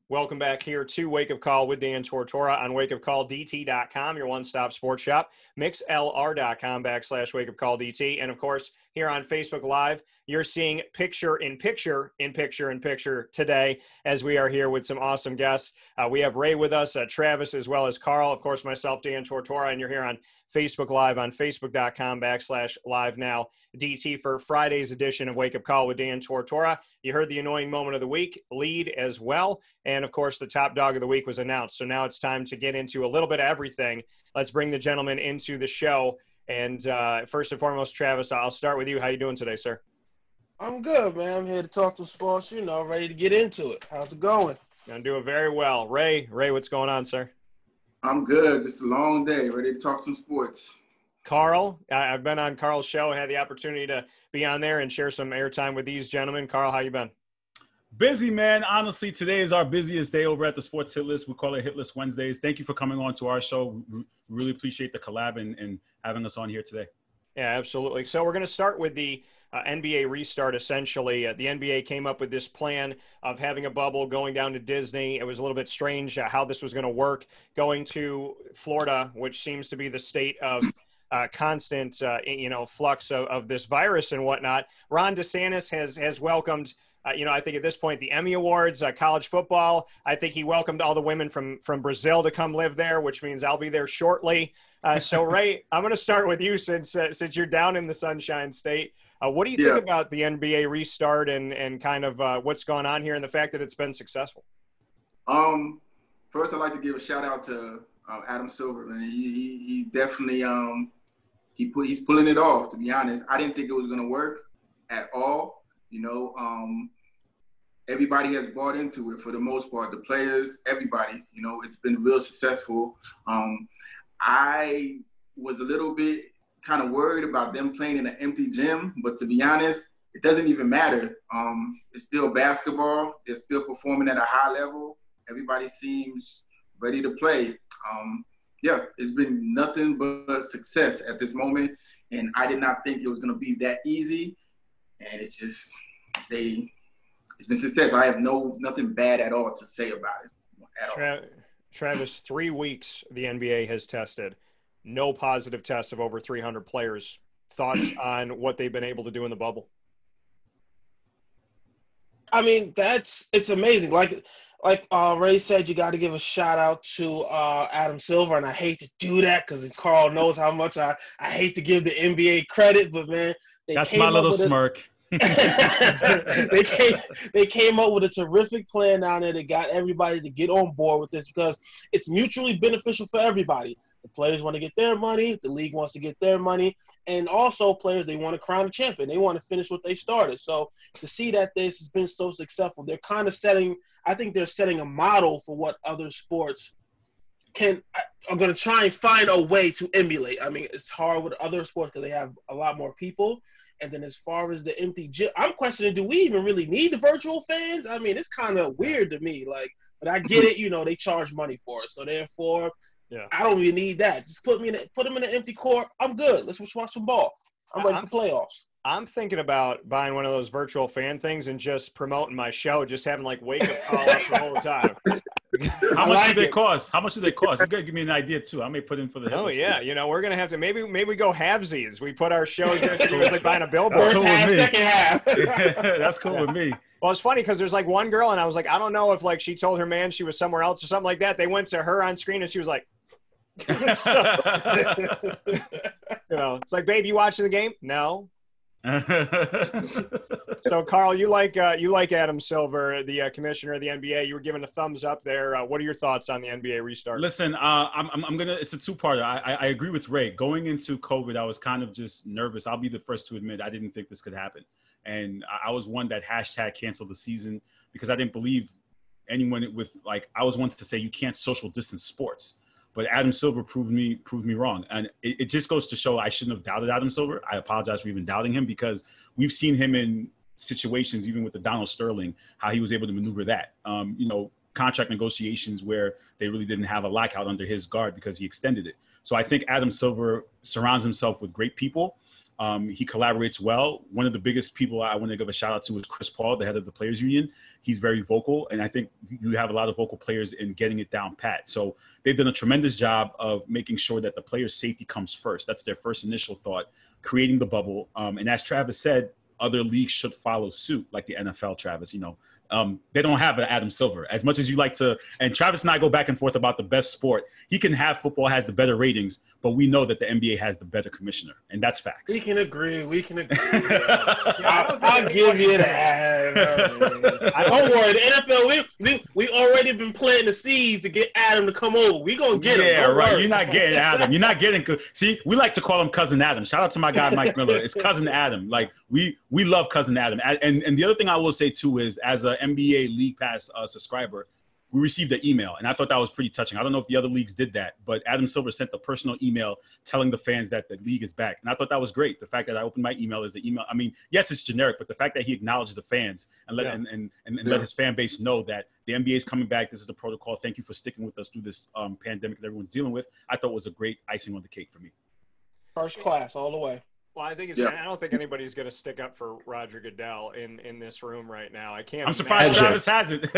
Welcome back here to Wake Up Call with Dan Tortora on WakeUpCallDT.com, your one-stop sports shop, mixlr.com/WakeUpCallDT. And, of course, here on Facebook Live, you're seeing picture-in-picture today as we are here with some awesome guests. We have Ray with us, Travis, as well as Carl, of course, myself, Dan Tortora, and you're here on Facebook Live on Facebook.com/LiveNowDT for Friday's edition of Wake Up Call with Dan Tortora. You heard the annoying moment of the week lead as well. And, of course, the top dog of the week was announced. So now it's time to get into a little bit of everything. Let's bring the gentleman into the show. And first and foremost, Travis, I'll start with you. How you doing today, sir? I'm good, man. I'm here to talk to sports, ready to get into it. How's it going? I'm doing very well. Ray, what's going on, sir? I'm good. Just a long day. Ready to talk some sports. Carl, I've been on Carl's show. I had the opportunity to be on there and share some airtime with these gentlemen. Carl, how you been? Busy, man. Honestly, today is our busiest day over at the Sports Hit List. We call it Hit List Wednesdays. Thank you for coming on to our show. We really appreciate the collab and having us on here today. Yeah, absolutely. So we're going to start with the NBA restart, essentially. The NBA came up with this plan of having a bubble, going down to Disney. It was a little bit strange how this was going to work, going to Florida, which seems to be the state of constant, flux of this virus and whatnot. Ron DeSantis has welcomed, I think at this point, the Emmy Awards, college football. I think he welcomed all the women from Brazil to come live there, which means I'll be there shortly. So, Ray, I'm going to start with you since you're down in the Sunshine State. What do you think about the NBA restart and kind of what's going on here and the fact that it's been successful? First, I'd like to give a shout out to Adam Silver. Man, he's definitely he's pulling it off. To be honest, I didn't think it was going to work at all. Everybody has bought into it for the most part. The players, everybody. It's been real successful. I was a little bit kind of worried about them playing in an empty gym, but to be honest, it doesn't even matter. It's still basketball. They're still performing at a high level. Everybody seems ready to play. It's been nothing but success at this moment, and I did not think it was going to be that easy. And it's just it's been success. I have nothing bad at all to say about it at all. Travis, 3 weeks the NBA has tested. No positive tests of over 300 players. Thoughts on what they've been able to do in the bubble? I mean, it's amazing. Like Ray said, you got to give a shout out to Adam Silver, and I hate to do that because Carl knows how much I hate to give the NBA credit, but man, that's my little smirk. They came up with a terrific plan down there. They got everybody to get on board with this because it's mutually beneficial for everybody. The players want to get their money. The league wants to get their money. And also players, they want to crown a champion. They want to finish what they started. So to see that this has been so successful, they're kind of setting a model for what other sports are going to try and find a way to emulate. I mean, it's hard with other sports because they have a lot more people. And then as far as the empty gym, I'm questioning, do we even really need the virtual fans? I mean, it's kind of weird to me. But I get it. They charge money for it. So therefore, I don't even need that. Just put them in an empty court. I'm good. Let's watch some ball. I'm ready for playoffs. I'm thinking about buying one of those virtual fan things and just promoting my show, just having Wake Up Call up the whole time. How much do they cost? How much do they cost? You got to give me an idea too. I may put in for the. Oh yeah, we're gonna have to maybe we go halvesies. We put our shows there. So it's like buying a billboard. First half, second half. That's cool with me. Well, it's funny because there's one girl, and I was like, I don't know if she told her man she was somewhere else or something like that. They went to her on screen, and she was like. It's like, babe, you watching the game? No. So, Carl, you like Adam Silver, the commissioner of the NBA. You were given a thumbs up there. What are your thoughts on the NBA restart? Listen, I'm gonna. It's a two-parter. I agree with Ray. Going into COVID, I was kind of just nervous. I'll be the first to admit I didn't think this could happen, and I was one that #cancel the season because I didn't believe anyone with I was one to say you can't social distance sports. But Adam Silver proved me wrong. And it just goes to show I shouldn't have doubted Adam Silver. I apologize for even doubting him because we've seen him in situations, even with the Donald Sterling, how he was able to maneuver that. Contract negotiations where they really didn't have a lockout under his guard because he extended it. So I think Adam Silver surrounds himself with great people. He collaborates well. One of the biggest people I want to give a shout out to is Chris Paul, the head of the Players Union. He's very vocal, and I think you have a lot of vocal players in getting it down pat. So they've done a tremendous job of making sure that the players' safety comes first. That's their first initial thought, creating the bubble. And as Travis said, other leagues should follow suit, like the NFL, Travis. They don't have an Adam Silver. As much as you like to, and Travis and I go back and forth about the best sport. He can have football has the better ratings, but we know that the NBA has the better commissioner, and that's facts. We can agree. I'll give you that. Don't worry. The NFL, we already been planting the seeds to get Adam to come over. We gonna get him. Yeah, right. You're not getting Adam. You're not getting. See, we like to call him Cousin Adam. Shout out to my guy Mike Miller. It's Cousin Adam. Like we love Cousin Adam. And the other thing I will say too is, as a NBA League Pass subscriber, we received an email, and I thought that was pretty touching. I don't know if the other leagues did that, but Adam Silver sent a personal email telling the fans that the league is back. And I thought that was great. The fact that I opened my email is the email. I mean, yes, it's generic, but the fact that he acknowledged the fans and let his fan base know that the NBA is coming back. This is the protocol. Thank you for sticking with us through this pandemic that everyone's dealing with. I thought was a great icing on the cake for me. First class all the way. Well, I don't think anybody's going to stick up for Roger Goodell in this room right now. I'm surprised Travis hasn't.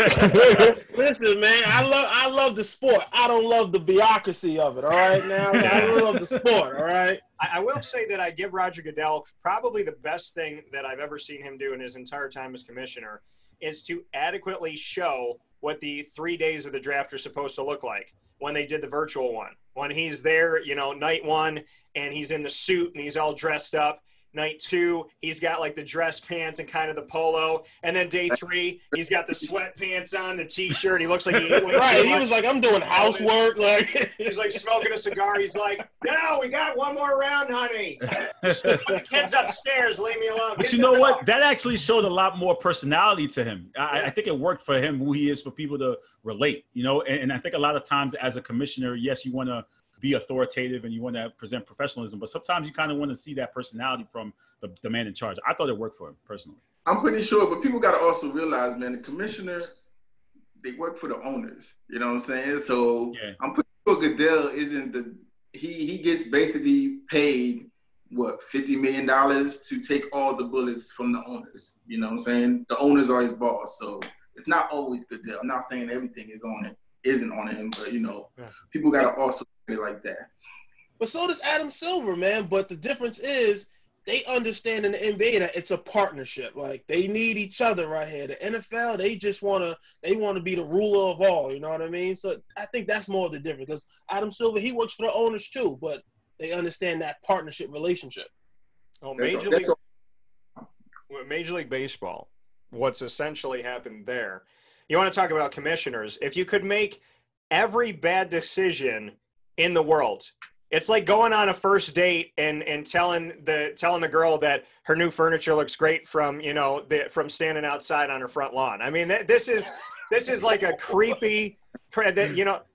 Listen, man, I love the sport. I don't love the bureaucracy of it. All right, now I love the sport. All right. I will say that I give Roger Goodell probably the best thing that I've ever seen him do in his entire time as commissioner is to adequately show what the 3 days of the draft are supposed to look like when they did the virtual one. When he's there, night one, and he's in the suit and he's all dressed up. Night two, he's got like the dress pants and kind of the polo. And then day three, he's got the sweatpants on, the T-shirt. He looks like he right. He was like, I'm doing housework. Like he's like smoking a cigar. He's like, no, we got one more round, honey. Put the kids upstairs. Leave me alone. But you know what? That actually showed a lot more personality to him. I think it worked for him, who he is, for people to relate. And I think a lot of times as a commissioner, yes, you want to be authoritative and you want to present professionalism, but sometimes you kind of want to see that personality from the man in charge. I thought it worked for him personally. I'm pretty sure, but people got to also realize, man, the commissioner, they work for the owners. You know what I'm saying? So yeah. I'm pretty sure Goodell isn't he gets basically paid, $50 million to take all the bullets from the owners. You know what I'm saying? The owners are his boss. So it's not always Goodell. I'm not saying everything isn't on him, but people got to also like that. But so does Adam Silver, man. But the difference is they understand in the NBA that it's a partnership. Like they need each other right here. The NFL, they just want to be the ruler of all. You know what I mean? So I think that's more of the difference, because Adam Silver, he works for the owners too, but they understand that partnership relationship. Oh, Major League Baseball, what's essentially happened there. You want to talk about commissioners? If you could make every bad decision in the world, it's like going on a first date and telling the girl that her new furniture looks great from standing outside on her front lawn. I mean, this is like a creepy,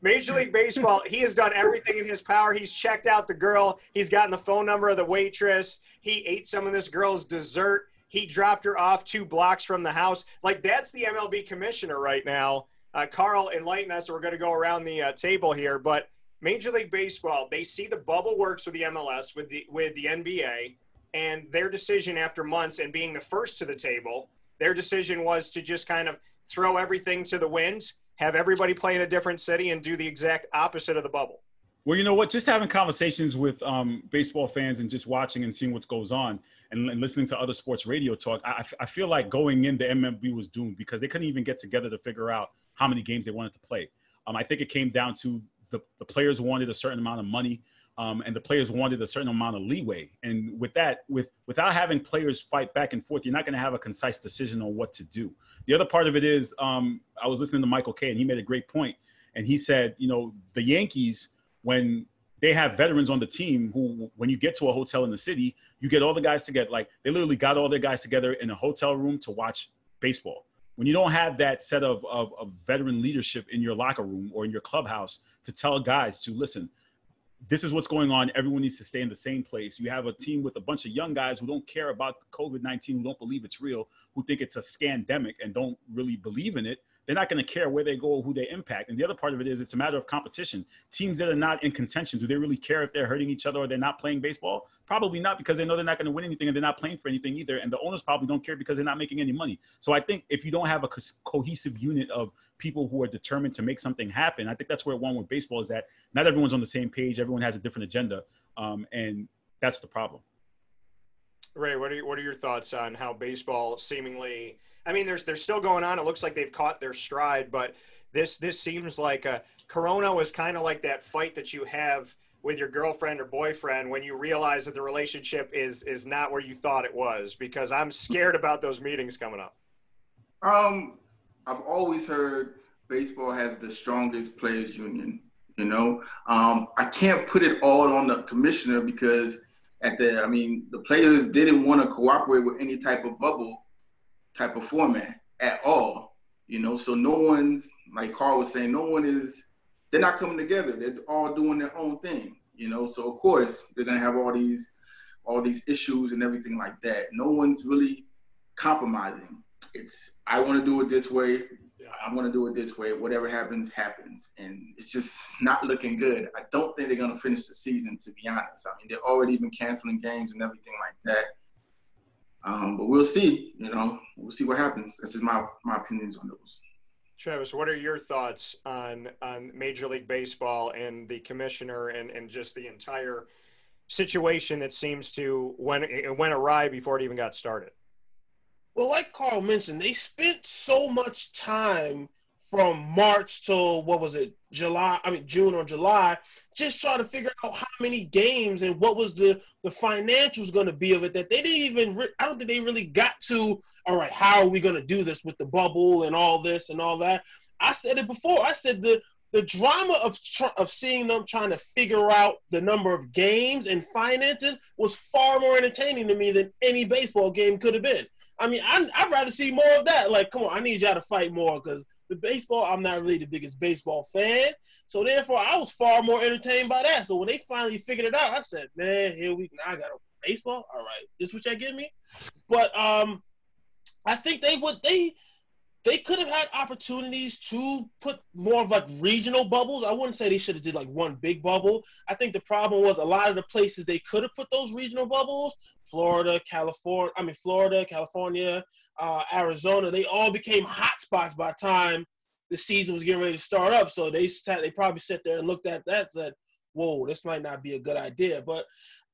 Major League Baseball, he has done everything in his power. He's checked out the girl. He's gotten the phone number of the waitress. He ate some of this girl's dessert. He dropped her off 2 blocks from the house. Like, that's the MLB commissioner right now. Carl, enlighten us. We're going to go around the table here, but Major League Baseball, they see the bubble works with the MLS, with the NBA, and their decision after months and being the first to the table, their decision was to just kind of throw everything to the wind, have everybody play in a different city, and do the exact opposite of the bubble. Well, you know what? Just having conversations with baseball fans and just watching and seeing what goes on and listening to other sports radio talk, I feel like going in, the MLB was doomed because they couldn't even get together to figure out how many games they wanted to play. I think it came down to the players wanted a certain amount of money, and the players wanted a certain amount of leeway. And with that, without having players fight back and forth, you're not going to have a concise decision on what to do. The other part of it is, I was listening to Michael Kay, and he made a great point. And he said, the Yankees, when they have veterans on the team who, when you get to a hotel in the city, you get all the guys together. Like, they literally got all their guys together in a hotel room to watch baseball. When you don't have that set of veteran leadership in your locker room or in your clubhouse to tell guys to listen, this is what's going on. Everyone needs to stay in the same place. You have a team with a bunch of young guys who don't care about COVID-19, who don't believe it's real, who think it's a scandemic and don't really believe in it. They're not going to care where they go or who they impact. And the other part of it is it's a matter of competition. Teams that are not in contention, do they really care if they're hurting each other or they're not playing baseball? Probably not, because they know they're not going to win anything and they're not playing for anything either. And the owners probably don't care because they're not making any money. So I think if you don't have a cohesive unit of people who are determined to make something happen, I think that's where one with baseball is that not everyone's on the same page. Everyone has a different agenda. And that's the problem. Ray, what are your thoughts on how baseball seemingly, I mean, they're still going on. It looks like they've caught their stride, but this seems like Corona was kind of like that fight that you have with your girlfriend or boyfriend when you realize that the relationship is not where you thought it was, because I'm scared about those meetings coming up. I've always heard baseball has the strongest players union, you know. I can't put it all on the commissioner because the players didn't want to cooperate with any type of bubble type of format at all, you know. So no one's, like Carl was saying, they're not coming together. They're all doing their own thing, you know. So of course they're gonna have all these issues and everything like that. No one's really compromising. It's, I want to do it this way. I'm going to do it this way. Whatever happens, happens. And it's just not looking good. I don't think they're going to finish the season, to be honest. I mean, they've already been canceling games and everything like that. But we'll see, you know. We'll see what happens. This is my opinions on those. Travis, what are your thoughts on Major League Baseball and the commissioner and just the entire situation that seems to it went awry before it even got started? Well, like Carl mentioned, they spent so much time from March till, June or July, just trying to figure out how many games and what was the financials going to be of it, that they didn't even I don't think they really got to, all right, how are we going to do this with the bubble and all this and all that. I said it before. I said the drama of seeing them trying to figure out the number of games and finances was far more entertaining to me than any baseball game could have been. I mean, I'd rather see more of that. Like, come on, I need y'all to fight more, because the baseball, I'm not really the biggest baseball fan. So therefore, I was far more entertained by that. So when they finally figured it out, I said, man, I got a baseball. All right, this what y'all give me? But I think they could have had opportunities to put more of like regional bubbles. I wouldn't say they should have did like one big bubble. I think the problem was a lot of the places they could have put those regional bubbles, Florida, California, Arizona, they all became hot spots by the time the season was getting ready to start up. So they probably sat there and looked at that and said, whoa, this might not be a good idea. But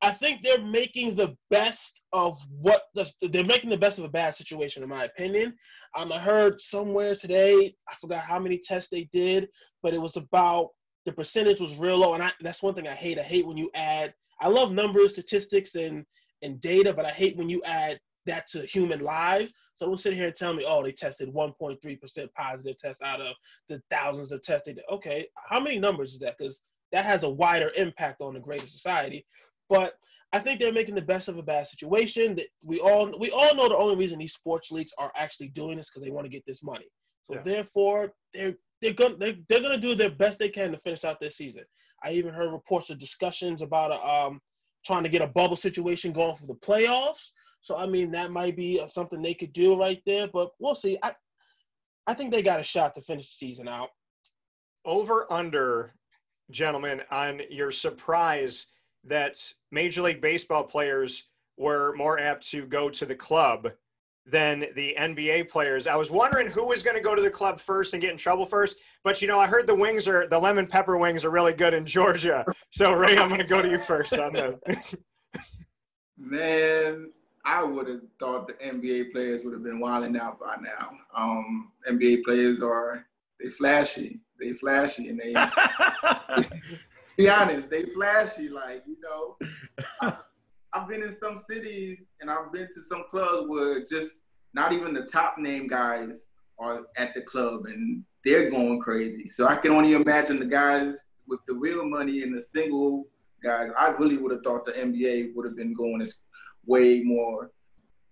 I think they're making the best of a bad situation, in my opinion. I heard somewhere today, I forgot how many tests they did, but it was about the percentage was real low. And that's one thing I hate. I hate when you add, I love numbers, statistics, and data, but I hate when you add that to human lives. So don't sit here and tell me, oh, they tested 1.3% positive tests out of the thousands of tests they did. Okay, how many numbers is that? Because that has a wider impact on the greater society. But I think they're making the best of a bad situation. That we all know the only reason these sports leagues are actually doing this because they want to get this money. So therefore, they're gonna do their best they can to finish out this season. I even heard reports of discussions about trying to get a bubble situation going for the playoffs. So I mean, that might be something they could do right there. But we'll see. I think they got a shot to finish the season out. Over under, gentlemen, on your surprise that Major League Baseball players were more apt to go to the club than the NBA players. I was wondering who was going to go to the club first and get in trouble first. But, I heard the lemon pepper wings are really good in Georgia. So, Ray, I'm going to go to you first on that. Man, I would have thought the NBA players would have been wilding out by now. NBA players they flashy. They flashy, and they be honest, they flashy. Like, I've been in some cities and I've been to some clubs where just not even the top name guys are at the club and they're going crazy. So I can only imagine the guys with the real money and the single guys. I really would have thought the NBA would have been going way more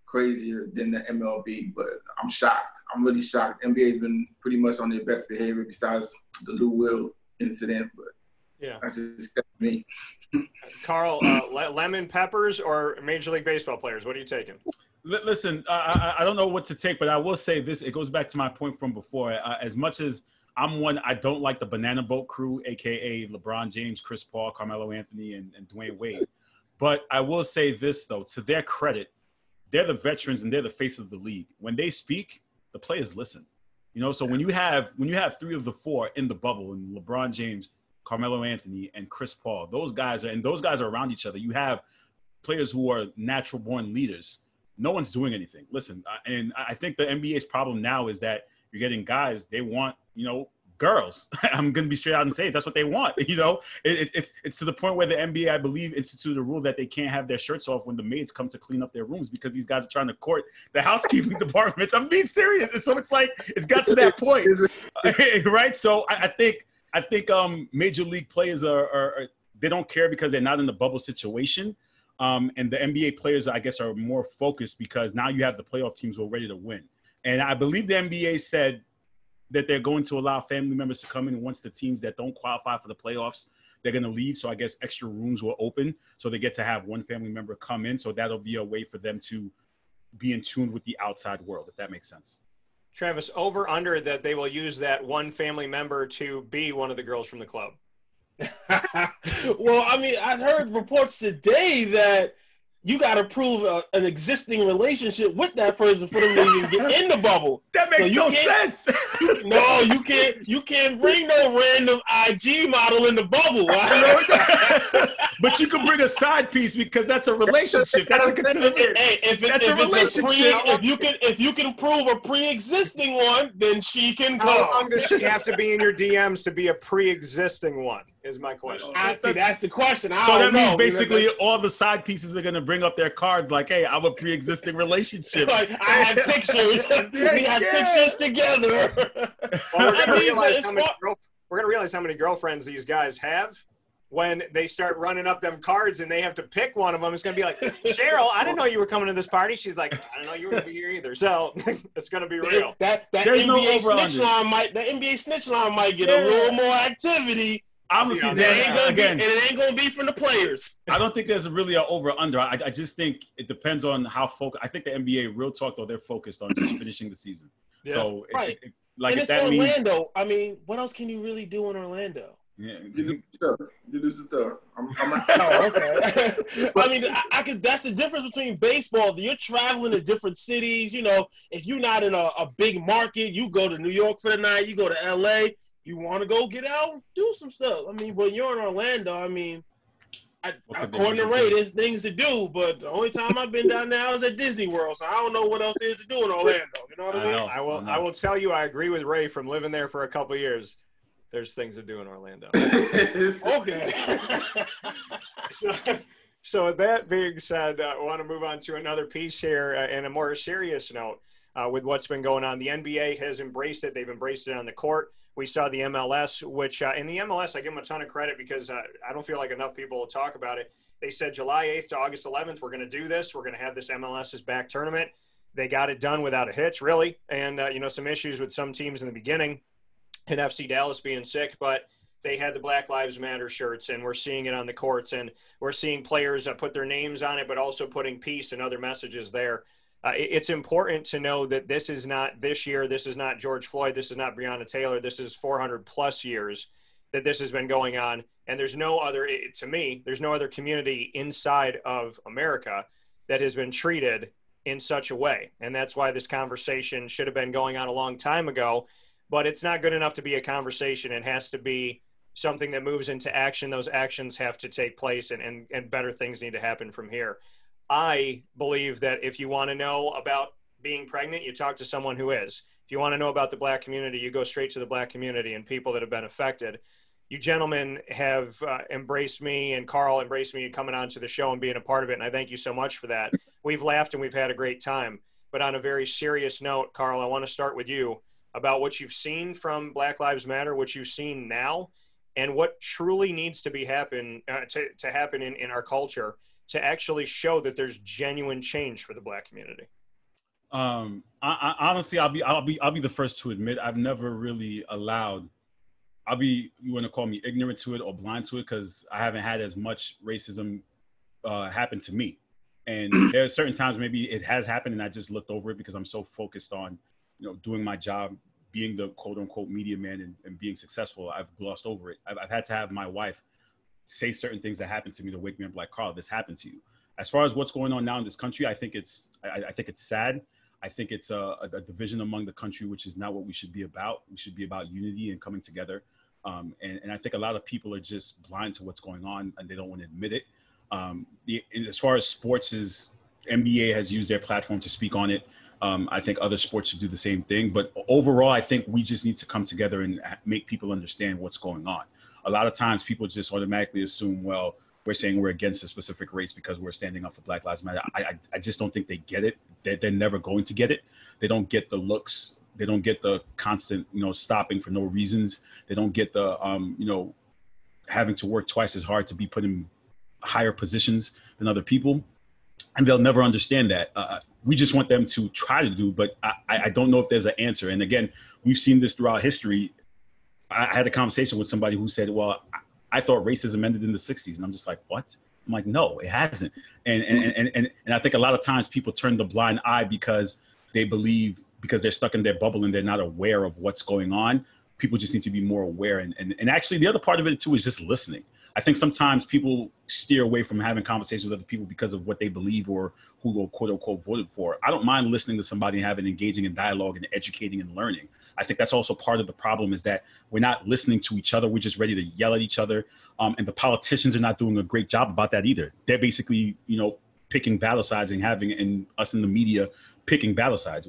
crazier than the MLB, but I'm shocked. I'm really shocked. NBA's been pretty much on their best behavior besides the Lou Will incident, but that's just me. Carl, lemon peppers or Major League Baseball players? What are you taking? Listen, I don't know what to take, but I will say this. It goes back to my point from before. As much as I don't like the banana boat crew, a.k.a. LeBron James, Chris Paul, Carmelo Anthony, and Dwayne Wade. But I will say this, though, to their credit, they're the veterans and they're the face of the league. When they speak, the players listen. You know, so when you have 3 of the 4 in the bubble, and LeBron James, Carmelo Anthony, and Chris Paul, those guys are around each other. You have players who are natural born leaders. No one's doing anything. Listen, and I think the NBA's problem now is that you're getting guys, they want, girls. I'm going to be straight out and say it. That's what they want. It's to the point where the NBA, I believe, instituted a rule that they can't have their shirts off when the maids come to clean up their rooms because these guys are trying to court the housekeeping departments. I'm being serious. And so it's like, it's got to that point, right? So I think major league players are they don't care because they're not in the bubble situation. And the NBA players, I guess, are more focused because now you have the playoff teams who are ready to win. And I believe the NBA said that they're going to allow family members to come in, and once the teams that don't qualify for the playoffs, they're going to leave. So I guess extra rooms will open, so they get to have one family member come in. So that'll be a way for them to be in tune with the outside world, if that makes sense. Travis, over under that they will use that one family member to be one of the girls from the club. Well, I mean, I heard reports today that you got to prove an existing relationship with that person for them to even get in the bubble. That makes no sense. No, you can't. You can't bring no random IG model in the bubble. I know that. But you can bring a side piece because that's a relationship. That's a relationship. If you can prove a pre-existing one, then she can go. How long does she have to be in your DMs to be a pre-existing one? Is my question. See, that's the question. So that means basically all the side pieces are going to bring up their cards like, hey, I'm a pre-existing relationship. Like, I have pictures. We have pictures together. Well, we're going to realize how many girlfriends these guys have when they start running up them cards and they have to pick one of them. It's going to be like, Cheryl, I didn't know you were coming to this party. She's like, I didn't know you were going to be here either. So it's going to be real. That NBA snitch line might get a little more activity. Honestly, and it ain't gonna be from the players. I don't think there's really an over/under. I just think it depends on how focused. I think the NBA, real talk though, they're focused on just finishing the season. Yeah. So, right. And it's Orlando. I mean, what else can you really do in Orlando? Yeah, you do some stuff. Oh, okay. I mean, I could. That's the difference between baseball. You're traveling to different cities. If you're not in a big market, you go to New York for the night. You go to LA. You want to go get out and do some stuff. I mean, when you're in Orlando, I mean, according to Ray, there's things to do, but the only time I've been down there, I was at Disney World, so I don't know what else there is to do in Orlando. You know what I mean? I will tell you, I agree with Ray from living there for a couple of years. There's things to do in Orlando. Okay. So with that being said, I want to move on to another piece here and a more serious note with what's been going on. The NBA has embraced it. They've embraced it on the court. We saw the MLS, which in the MLS, I give them a ton of credit because I don't feel like enough people will talk about it. They said July 8th to August 11th, we're going to do this. We're going to have this MLS is back tournament. They got it done without a hitch, really. And, some issues with some teams in the beginning and FC Dallas being sick, but they had the Black Lives Matter shirts, and we're seeing it on the courts, and we're seeing players put their names on it, but also putting peace and other messages there. It's important to know that this is not this year. This is not George Floyd. This is not Breonna Taylor. This is 400 plus years that this has been going on. And there's no other, to me, there's no other community inside of America that has been treated in such a way. And that's why this conversation should have been going on a long time ago, but it's not good enough to be a conversation. It has to be something that moves into action. Those actions have to take place and better things need to happen from here. I believe that if you want to know about being pregnant, you talk to someone who is. If you want to know about the Black community, you go straight to the Black community and people that have been affected. You gentlemen have embraced me, and Carl embraced me coming on to the show and being a part of it, and I thank you so much for that. We've laughed and we've had a great time. But on a very serious note, Carl, I want to start with you about what you've seen from Black Lives Matter, what you've seen now, and what truly needs to be happen in our culture to actually show that there's genuine change for the Black community. I honestly, I'll be the first to admit I've never really allowed. You want to call me ignorant to it or blind to it because I haven't had as much racism happen to me. And there are certain times maybe it has happened and I just looked over it because I'm so focused on, doing my job, being the quote unquote media man and being successful. I've glossed over it. I've had to have my wife say certain things that happen to me to wake me up like, Carl, this happened to you. As far as what's going on now in this country, I think it's sad. I think it's a division among the country, which is not what we should be about. We should be about unity and coming together. And I think a lot of people are just blind to what's going on and they don't want to admit it. As far as sports is, NBA has used their platform to speak on it. I think other sports should do the same thing. But overall, I think we just need to come together and make people understand what's going on. A lot of times people just automatically assume, well, we're saying we're against a specific race because we're standing up for Black Lives Matter. I just don't think they get it. They're never going to get it. They don't get the looks. They don't get the constant, stopping for no reasons. They don't get the, having to work twice as hard to be put in higher positions than other people. And they'll never understand that. We just want them to try to do, but I don't know if there's an answer. And again, we've seen this throughout history. I had a conversation with somebody who said, well, I thought racism ended in the 60s. And I'm just like, what? I'm like, no, it hasn't. And I think a lot of times people turn the blind eye because they believe, because they're stuck in their bubble and they're not aware of what's going on. People just need to be more aware. And actually the other part of it too is just listening. I think sometimes people steer away from having conversations with other people because of what they believe or who will quote unquote voted for. I don't mind listening to somebody and having engaging in dialogue and educating and learning. I think that's also part of the problem is that we're not listening to each other. We're just ready to yell at each other. And the politicians are not doing a great job about that either. They're basically, picking battle sides and us in the media picking battle sides.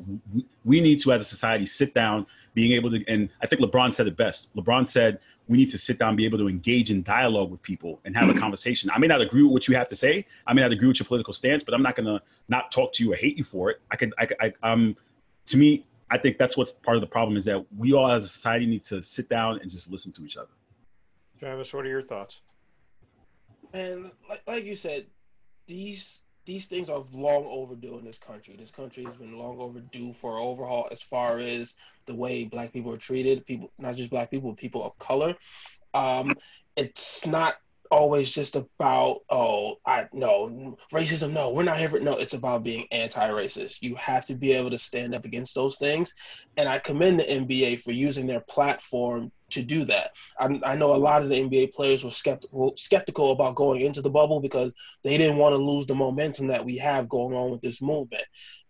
We need to, as a society, sit down, being able to, and I think LeBron said it best. LeBron said, we need to sit down, be able to engage in dialogue with people and have a conversation. I may not agree with what you have to say. I may not agree with your political stance, but I'm not going to not talk to you or hate you for it. To me, I think that's what's part of the problem is that we all as a society need to sit down and just listen to each other. Travis, what are your thoughts? And like you said, these things are long overdue in this country. This country has been long overdue for an overhaul as far as the way Black people are treated. People, not just Black people, people of color. It's not always just about, racism. No, we're not here for, no, it's about being anti-racist. You have to be able to stand up against those things. And I commend the NBA for using their platform to do that. I know a lot of the NBA players were skeptical about going into the bubble because they didn't want to lose the momentum that we have going on with this movement.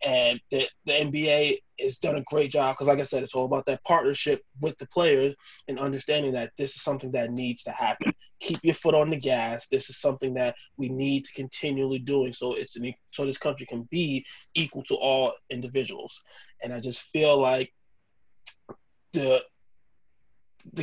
And the NBA has done a great job because, like I said, it's all about that partnership with the players and understanding that this is something that needs to happen. Keep your foot on the gas. This is something that we need to continually doing so this country can be equal to all individuals. And I just feel like the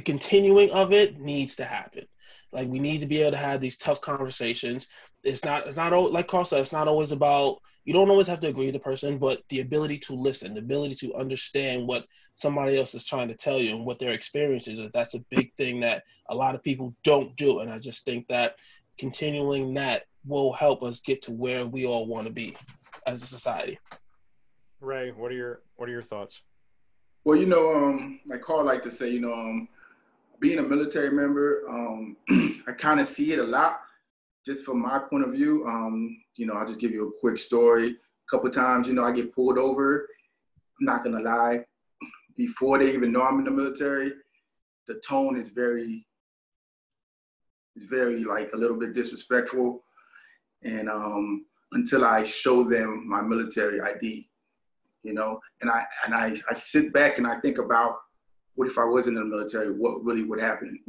continuing of it needs to happen. Like, we need to be able to have these tough conversations. It's not like Carl said, it's not always about, you don't always have to agree with the person, but the ability to listen, the ability to understand what somebody else is trying to tell you and what their experience is. That's a big thing that a lot of people don't do. And I just think that continuing that will help us get to where we all want to be as a society. Ray, what are your thoughts? Well, like Carl liked to say, being a military member, I kind of see it a lot. Just from my point of view, I'll just give you a quick story. A couple of times, I get pulled over. I'm not gonna lie. Before they even know I'm in the military, the tone is very like a little bit disrespectful. And until I show them my military ID, and I sit back and I think about, what if I wasn't in the military? What really would happen?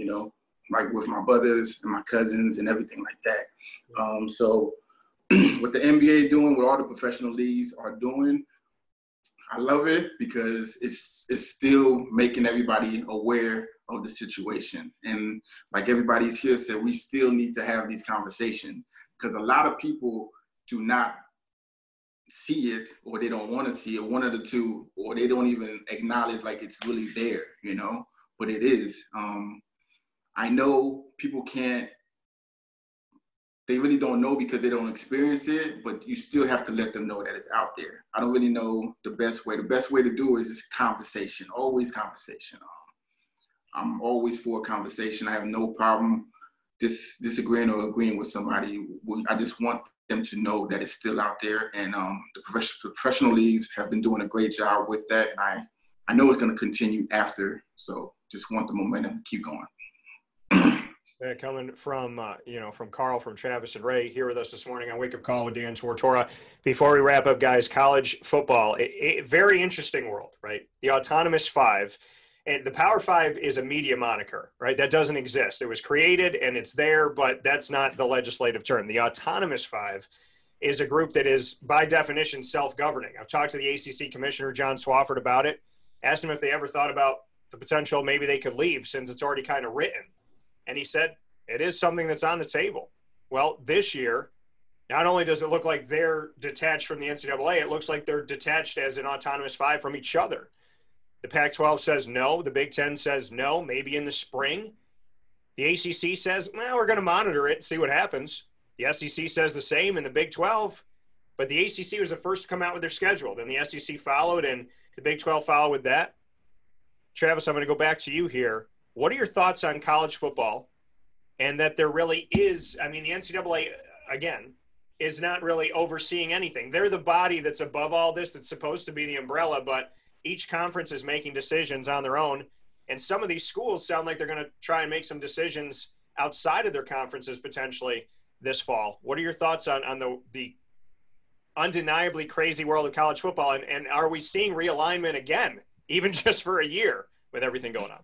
Like with my brothers and my cousins and everything like that. So what the NBA doing, what all the professional leagues are doing, I love it because it's still making everybody aware of the situation. And like everybody's here said, we still need to have these conversations because a lot of people do not see it, or they don't want to see it, one of the two, or they don't even acknowledge like it's really there, but it is. I know people they really don't know because they don't experience it, but you still have to let them know that it's out there. I don't really know the best way. The best way to do it is just conversation, always conversation. I'm always for a conversation. I have no problem disagreeing or agreeing with somebody. I just want them to know that it's still out there, and the professional leagues have been doing a great job with that, and I know it's going to continue after, so just want the momentum to keep going. Coming from, from Carl, from Travis, and Ray here with us this morning on Wake Up Call with Dan Tortora. Before we wrap up, guys, college football, a very interesting world, right? The Autonomous Five, and the Power Five is a media moniker, right? That doesn't exist. It was created and it's there, but that's not the legislative term. The Autonomous Five is a group that is, by definition, self-governing. I've talked to the ACC Commissioner, John Swofford, about it, asked him if they ever thought about the potential maybe they could leave since it's already kind of written. And he said, it is something that's on the table. Well, this year, not only does it look like they're detached from the NCAA, it looks like they're detached as an Autonomous Five from each other. The Pac-12 says no. The Big Ten says no, maybe in the spring. The ACC says, well, we're going to monitor it and see what happens. The SEC says the same, and the Big 12. But the ACC was the first to come out with their schedule. Then the SEC followed, and the Big 12 followed with that. Travis, I'm going to go back to you here. What are your thoughts on college football and that there really is – I mean, the NCAA, again, is not really overseeing anything. They're the body that's above all this that's supposed to be the umbrella, but each conference is making decisions on their own. And some of these schools sound like they're going to try and make some decisions outside of their conferences potentially this fall. What are your thoughts on the undeniably crazy world of college football? And are we seeing realignment again, even just for a year with everything going on?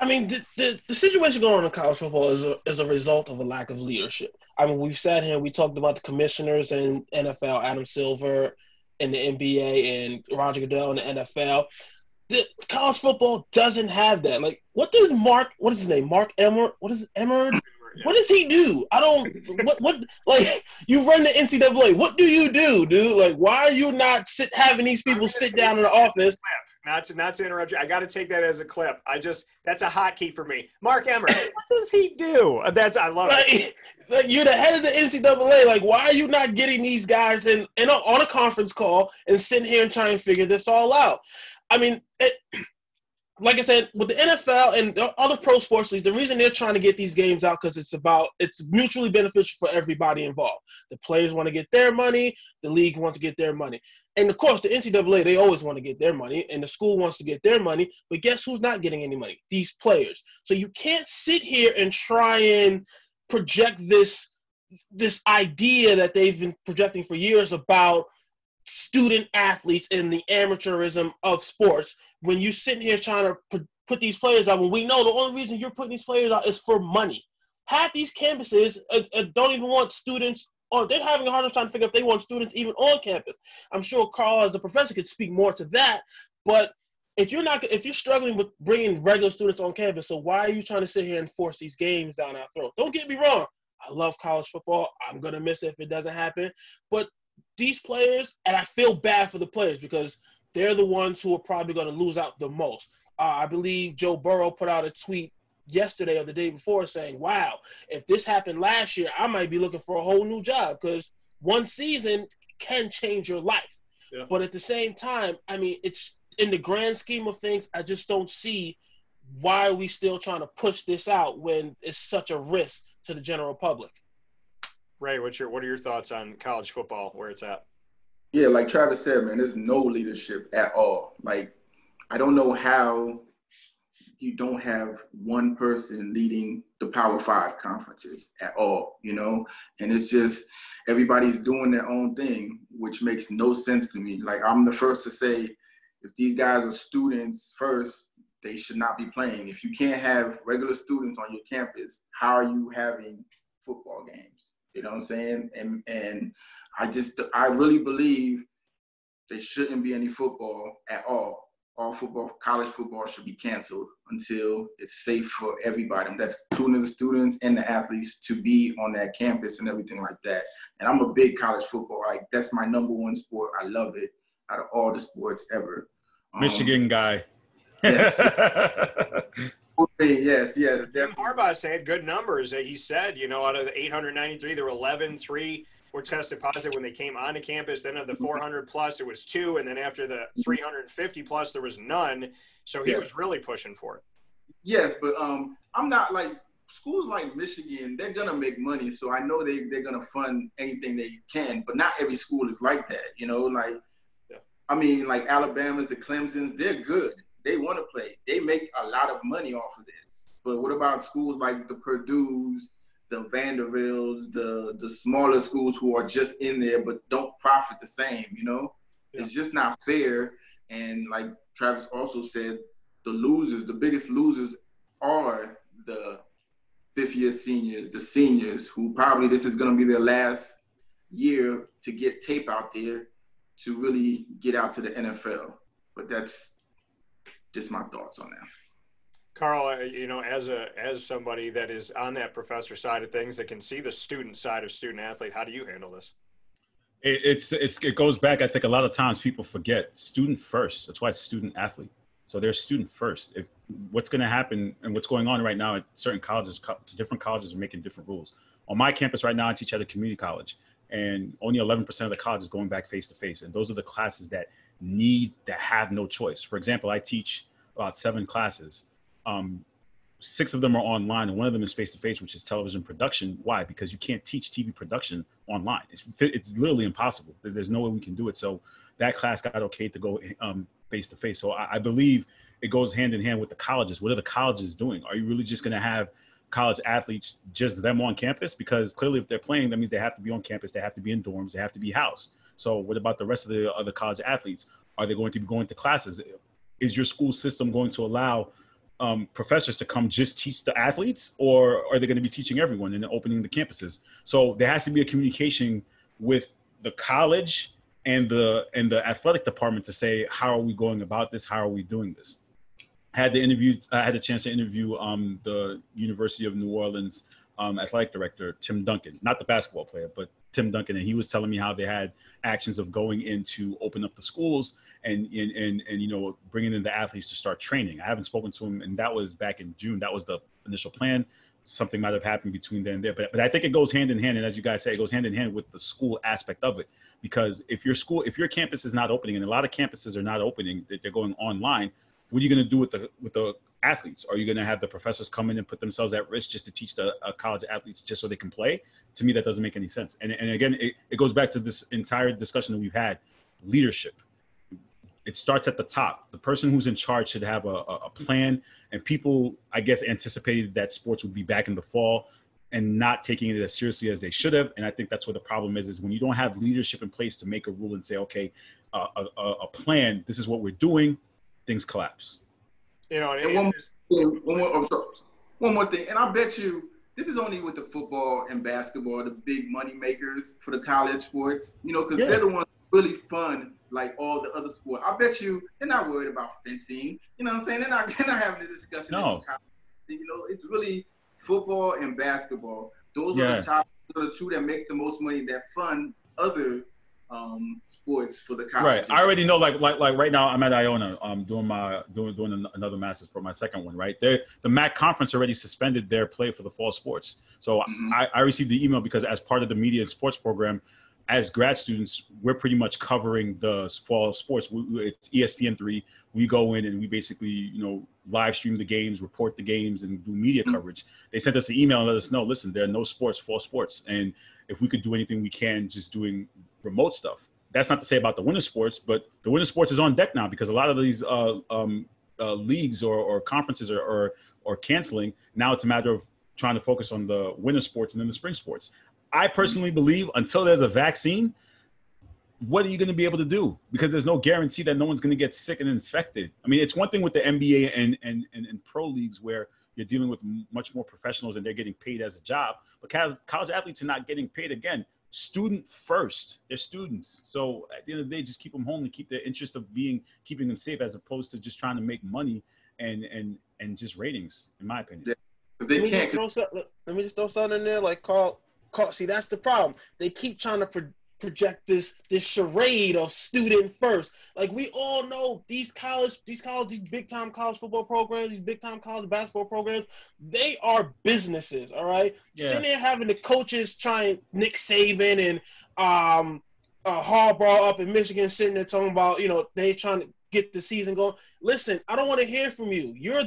I mean, the situation going on in college football is a result of a lack of leadership. I mean, we've sat here, we talked about the commissioners in NFL, Adam Silver in the NBA and Roger Goodell in the NFL. The college football doesn't have that. Like, what is his name? Mark Emmert? What is Emmert? Yeah. What does he do? Like, you run the NCAA. What do you do, dude? Like, why are you not having these people sit down in the office? Not to interrupt you. I got to take that as a clip. That's a hotkey for me. Mark Emmert, what does he do? I love it. Like, you're the head of the NCAA. Like, why are you not getting these guys on a conference call and sitting here and trying to figure this all out? I mean, like I said, with the NFL and the other pro sports leagues, the reason they're trying to get these games out because it's mutually beneficial for everybody involved. The players want to get their money. The league wants to get their money. And, of course, the NCAA, they always want to get their money, and the school wants to get their money. But guess who's not getting any money? These players. So you can't sit here and try and project this idea that they've been projecting for years about student athletes and the amateurism of sports when you sitting here trying to put these players out when we know the only reason you're putting these players out is for money. Half these campuses don't even want students – or they're having a harder time to figure out if they want students even on campus. I'm sure Carl, as a professor, could speak more to that. But if you're struggling with bringing regular students on campus, so why are you trying to sit here and force these games down our throat? Don't get me wrong. I love college football. I'm going to miss it if it doesn't happen. But these players, and I feel bad for the players because they're the ones who are probably going to lose out the most. I believe Joe Burrow put out a tweet yesterday or the day before saying, wow, if this happened last year, I might be looking for a whole new job because one season can change your life. Yeah. But at the same time, I mean, it's in the grand scheme of things, I just don't see why are we still trying to push this out when it's such a risk to the general public. Ray, what are your thoughts on college football, where it's at? Yeah, like Travis said, man, there's no leadership at all. Like, I don't know how you don't have one person leading the Power Five conferences at all, And it's just everybody's doing their own thing, which makes no sense to me. Like, I'm the first to say if these guys are students first, they should not be playing. If you can't have regular students on your campus, how are you having football games? You know what I'm saying? And I really believe there shouldn't be any football at all. All football, college football should be canceled until it's safe for everybody. That's including the students and the athletes to be on that campus and everything like that. And I'm a big college football. Like, that's my number one sport. I love it out of all the sports ever. Michigan guy. Yes. Yes, definitely. Harbaugh had good numbers. He said, out of the 893, there were 3 were tested positive when they came onto campus. Then of the 400 plus, it was 2. And then after the 350 plus, there was none. So he was really pushing for it. Yes, but I'm not like schools like Michigan, they're going to make money. So I know they're going to fund anything they can, but not every school is like that. I mean, like Alabama's, the Clemsons, they're good. They want to play. They make a lot of money off of this. But what about schools like the Purdue's, the Vanderbilts, the smaller schools who are just in there but don't profit the same, you know? Yeah. It's just not fair. And like Travis also said, the biggest losers are the fifth-year seniors, the seniors who probably this is going to be their last year to get tape out there to really get out to the NFL. But that's just my thoughts on that. Carl, you know, as somebody that is on that professor side of things that can see the student side of student athlete, how do you handle this? It goes back. I think a lot of times people forget student first. That's why it's student athlete. So they're student first. If what's going to happen and what's going on right now at certain colleges, different colleges are making different rules. On my campus right now, I teach at a community college, and only 11% of the college is going back face to face. And those are the classes that have no choice. For example, I teach about 7 classes. 6 of them are online, and 1 of them is face-to-face, which is television production. Why? Because you can't teach TV production online. It's literally impossible. There's no way we can do it. So that class got okay to go face-to-face. So I believe it goes hand in hand with the colleges. What are the colleges doing? Are you really just going to have college athletes, just them on campus? Because clearly if they're playing, that means they have to be on campus. They have to be in dorms. They have to be housed. So what about the rest of the other college athletes? Are they going to be going to classes? Is your school system going to allow professors to come just teach the athletes, or are they going to be teaching everyone and opening the campuses? So there has to be a communication with the college and the athletic department to say, how are we going about this? How are we doing this? I had a chance to interview the University of New Orleans athletic director, Tim Duncan, not the basketball player, but Tim Duncan, and he was telling me how they had actions of going in to open up the schools and you know, bringing in the athletes to start training. I haven't spoken to him, and that was back in June. That was the initial plan. Something might have happened between then and there, but I think it goes hand in hand, and as you guys say, it goes hand in hand with the school aspect of it. Because if your campus is not opening, and a lot of campuses are not opening, they're going online, what are you going to do with the athletes? Are you going to have the professors come in and put themselves at risk just to teach the college athletes just so they can play? To me, that doesn't make any sense. And again, it goes back to this entire discussion that we've had, leadership. It starts at the top. The person who's in charge should have a plan, and people, I guess, anticipated that sports would be back in the fall and not taking it as seriously as they should have. And I think that's what the problem is when you don't have leadership in place to make a rule and say, okay, a plan, this is what we're doing, things collapse. You know, and one more thing, and I bet you this is only with the football and basketball, the big money makers for the college sports, you know, because they're the ones really fun, like all the other sports. I bet you they're not worried about fencing. You know what I'm saying? They're not having a discussion. No. You know, it's really football and basketball. Those are the 2 that make the most money that fund other sports for the college. Right. I already know, like right now I'm at Iona doing another master's for my second one, right? The MAC conference already suspended their play for the fall sports. So I received the email because as part of the media and sports program, as grad students, we're pretty much covering the fall sports. It's ESPN3. We go in and we basically, you know, live stream the games, report the games, and do media coverage. They sent us an email and let us know, listen, there are no fall sports. And if we could do anything we can, just doing remote stuff. That's not to say about the winter sports, but the winter sports is on deck now because a lot of these leagues or conferences are canceling. Now it's a matter of trying to focus on the winter sports and then the spring sports. I personally believe until there's a vaccine, what are you going to be able to do? Because there's no guarantee that no one's going to get sick and infected. I mean, it's one thing with the NBA and pro leagues where you're dealing with much more professionals and they're getting paid as a job. But college athletes are not getting paid again. Student first. They're students. So at the end of the day, just keep them home and keep their interest of keeping them safe as opposed to just trying to make money and just ratings, in my opinion. Let me just throw something in there, like Carl. See, that's the problem. They keep trying to project this charade of student first. Like, we all know these big time college football programs, these big time college basketball programs, they are businesses. All right, sitting there having the coaches trying, Nick Saban and Harbaugh up in Michigan, sitting there talking about, you know, they trying to get the season going. Listen, I don't want to hear from you. You're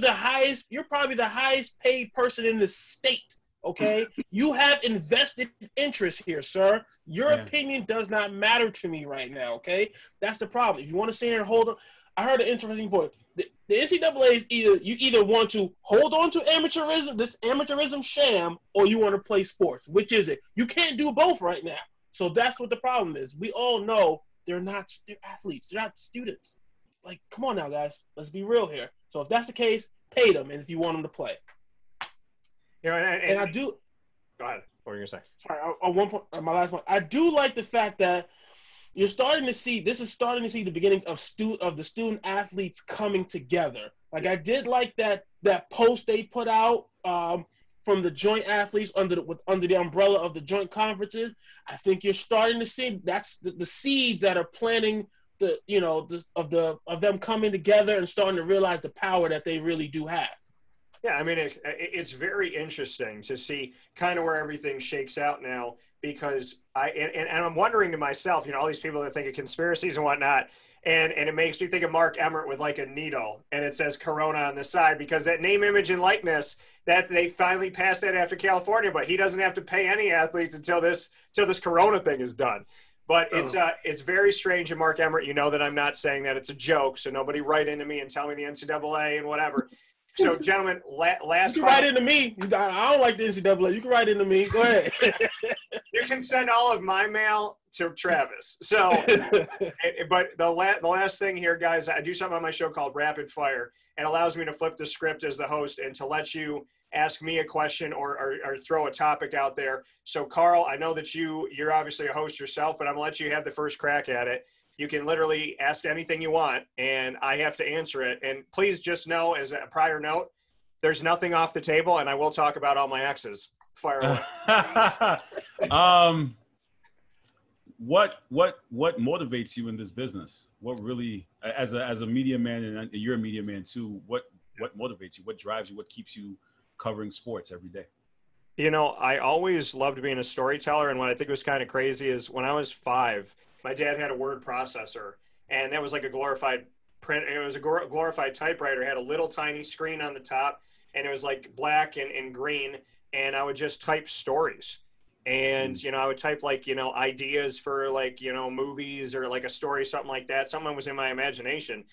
probably the highest paid person in the state. Okay, you have invested interest here, sir. Your opinion does not matter to me right now. Okay, that's the problem. If you want to sit here and hold on, I heard an interesting point. the NCAA is either want to hold on to amateurism, this amateurism sham, or you want to play sports. Which is it? You can't do both right now. So that's what the problem is. We all know they're athletes. They're not students. Like, come on now, guys. Let's be real here. So if that's the case, pay them, and if you want them to play. And I do. Go ahead. What were you gonna say? Sorry, on one point, my last point. I do like the fact that you're starting to see. This is starting to see the beginnings of the student athletes coming together. Like, I did like that post they put out from the joint athletes under the umbrella of the joint conferences. I think you're starting to see that's the seeds that are planting of them coming together and starting to realize the power that they really do have. Yeah, I mean, it's very interesting to see kind of where everything shakes out now, because I'm wondering to myself, all these people that think of conspiracies and whatnot, and it makes me think of Mark Emmert with like a needle, and it says Corona on the side, because that name, image, and likeness, that they finally passed that after California, but he doesn't have to pay any athletes until this Corona thing is done. But it's very strange. And Mark Emmert, that I'm not saying that it's a joke, so nobody write into me and tell me the NCAA and whatever. So, gentlemen, last you can write into me. I don't like the NCAA. You can write into me. Go ahead. You can send all of my mail to Travis. So, but the last thing here, guys, I do something on my show called Rapid Fire. It allows me to flip the script as the host and to let you ask me a question or throw a topic out there. So, Carl, I know that you're obviously a host yourself, but I'm going to let you have the first crack at it. You can literally ask anything you want, and I have to answer it. And please just know, as a prior note, there's nothing off the table, and I will talk about all my exes. Fire away. What motivates you in this business? What really, as a media man, and you're a media man too, what motivates you? What drives you? What keeps you covering sports every day? I always loved being a storyteller, and what I think was kind of crazy is when I was 5, my dad had a word processor, and that was like a glorified print. It was a glorified typewriter. It had a little tiny screen on the top, and it was like black and green, and I would just type stories. And, I would type like, ideas for like, movies or like a story, something like that. Something was in my imagination.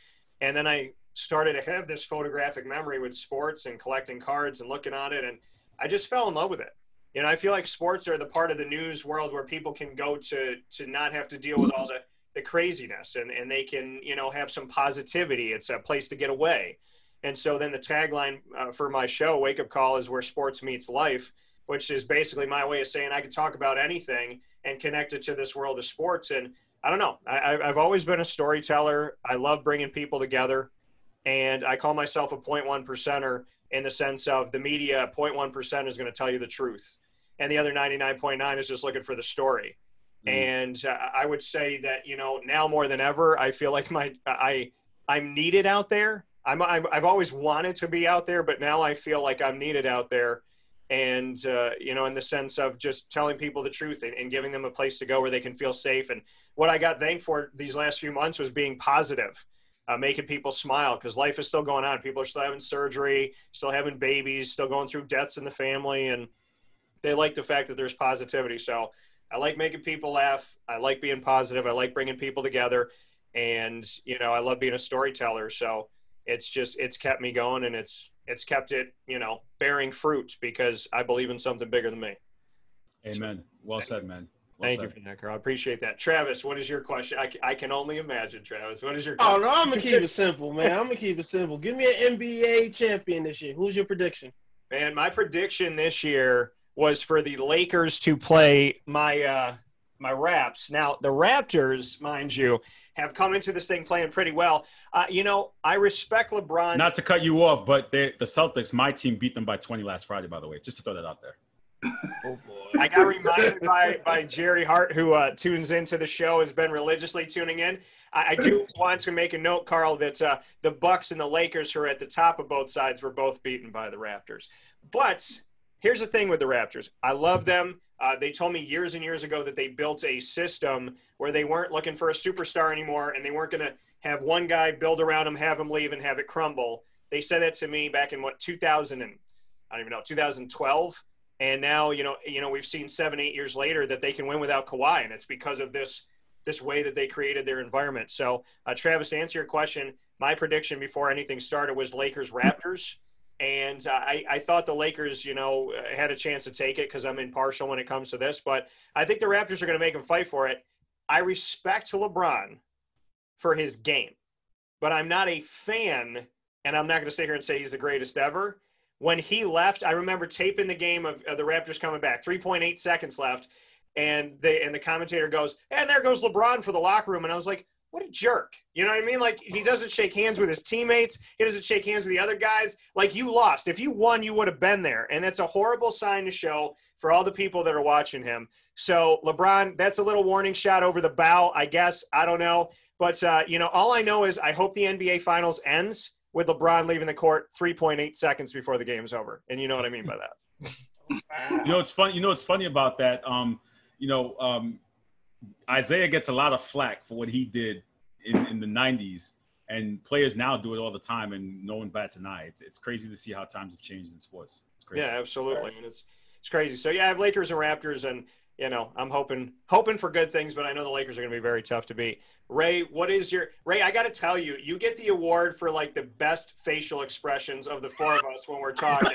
And then I started to have this photographic memory with sports and collecting cards and looking on it, and I just fell in love with it. I feel like sports are the part of the news world where people can go to not have to deal with all the craziness, and they can, have some positivity. It's a place to get away. And so then the tagline for my show, Wake Up Call, is where sports meets life, which is basically my way of saying I can talk about anything and connect it to this world of sports. And I don't know, I've always been a storyteller. I love bringing people together, and I call myself a 0.1%er in the sense of the media. 0.1% is going to tell you the truth, and the other 99.9 is just looking for the story. And I would say that, now more than ever, I feel like I'm needed out there. I've always wanted to be out there, but now I feel like I'm needed out there. And, in the sense of just telling people the truth and giving them a place to go where they can feel safe. And what I got thanked for these last few months was being positive, making people smile, because life is still going on. People are still having surgery, still having babies, still going through deaths in the family. And they like the fact that there's positivity. So I like making people laugh. I like being positive. I like bringing people together. And, I love being a storyteller. So it's kept me going, and it's kept it, bearing fruit, because I believe in something bigger than me. Amen. Well said, man. Thank you for that, Carl. I appreciate that. Travis, what is your question? I can only imagine, Travis. What is your question? Oh, no, I'm going to keep it simple, man. I'm going to keep it simple. Give me an NBA champion this year. Who's your prediction? Man, my prediction this year was for the Lakers to play my Raps. Now, the Raptors, mind you, have come into this thing playing pretty well. I respect LeBron. Not to cut you off, but the Celtics, my team beat them by 20 last Friday, by the way, just to throw that out there. Oh, boy. I got reminded by Jerry Hart, who tunes into the show, has been religiously tuning in. I do want to make a note, Carl, that the Bucks and the Lakers, who are at the top of both sides, were both beaten by the Raptors. But here's the thing with the Raptors. I love them. They told me years and years ago that they built a system where they weren't looking for a superstar anymore, and they weren't going to have one guy build around him, have him leave, and have it crumble. They said that to me back in 2012. And now, we've seen 7-8 years later that they can win without Kawhi, and it's because of this way that they created their environment. So, Travis, to answer your question, my prediction before anything started was Lakers-Raptors. And I thought the Lakers, had a chance to take it because I'm impartial when it comes to this. But I think the Raptors are going to make them fight for it. I respect LeBron for his game. But I'm not a fan, and I'm not going to sit here and say he's the greatest ever. When he left, I remember taping the game of the Raptors coming back, 3.8 seconds left. And the commentator goes, and there goes LeBron for the locker room. And I was like, what a jerk. You know what I mean? Like, he doesn't shake hands with his teammates. He doesn't shake hands with the other guys. Like, you lost. If you won, you would have been there. And that's a horrible sign to show for all the people that are watching him. So, LeBron, that's a little warning shot over the bow, I guess. I don't know. But, all I know is I hope the NBA Finals ends with LeBron leaving the court 3.8 seconds before the game's over. And you know what I mean by that. It's funny. What's funny about that? Isaiah gets a lot of flack for what he did in the 90s, and players now do it all the time, and no one bats an eye. It's crazy to see how times have changed in sports. It's crazy. Yeah, absolutely. And it's crazy. So, yeah, I have Lakers and Raptors, and, I'm hoping for good things, but I know the Lakers are going to be very tough to beat. Ray, Ray, I got to tell you, you get the award for, like, the best facial expressions of the four of us when we're talking.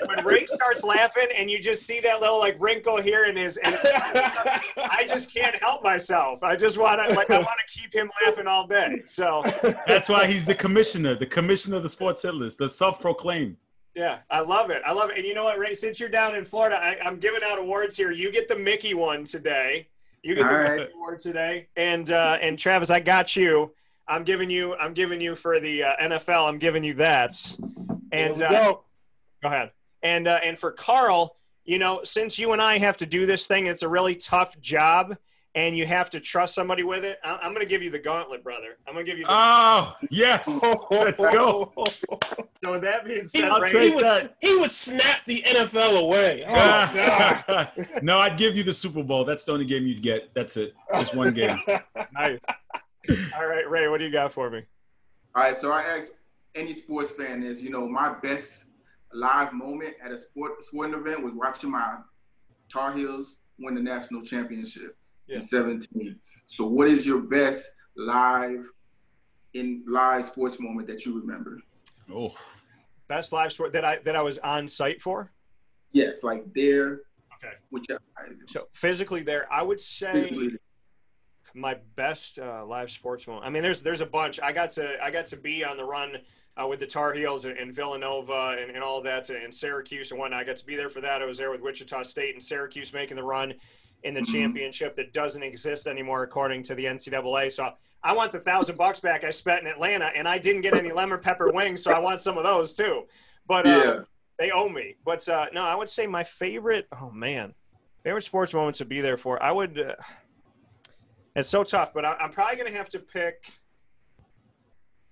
When Ray starts laughing and you just see that little, like, wrinkle here in his – I just can't help myself. I just want to keep him laughing all day. So that's why he's the commissioner of the sports hit list, the self-proclaimed. Yeah, I love it. And you know what, Ray? Since you're down in Florida, I'm giving out awards here. You get the Mickey one today. You get the Mickey award today. And Travis, I got you. I'm giving you for the NFL. I'm giving you that. And go ahead. And for Carl, since you and I have to do this thing, it's a really tough job. And you have to trust somebody with it. I'm going to give you the gauntlet, brother. I'm going to give you the Oh, yes. Let's go. So with that being said, he would snap the NFL away. Oh, God. No, I'd give you the Super Bowl. That's the only game you'd get. That's it. Just one game. Nice. All right, Ray, what do you got for me? All right, so I asked any sports fan is, my best live moment at a sporting event was watching my Tar Heels win the national championship. In 17. So what is your best live sports moment that you remember? Oh, best live sport that I was on site for? Yes, like there. Okay. Whichever. So physically there, I would say my best live sports moment. I mean, there's a bunch. I got to be on the run with the Tar Heels in Villanova and all that, and Syracuse and whatnot. I got to be there for that. I was there with Wichita State and Syracuse making the run in the championship that doesn't exist anymore according to the NCAA. So I want the $1,000 back I spent in Atlanta, and I didn't get any lemon pepper wings, so I want some of those too. But they owe me. But no, I would say my favorite sports moments to be there for. I would it's so tough, but I'm probably going to have to pick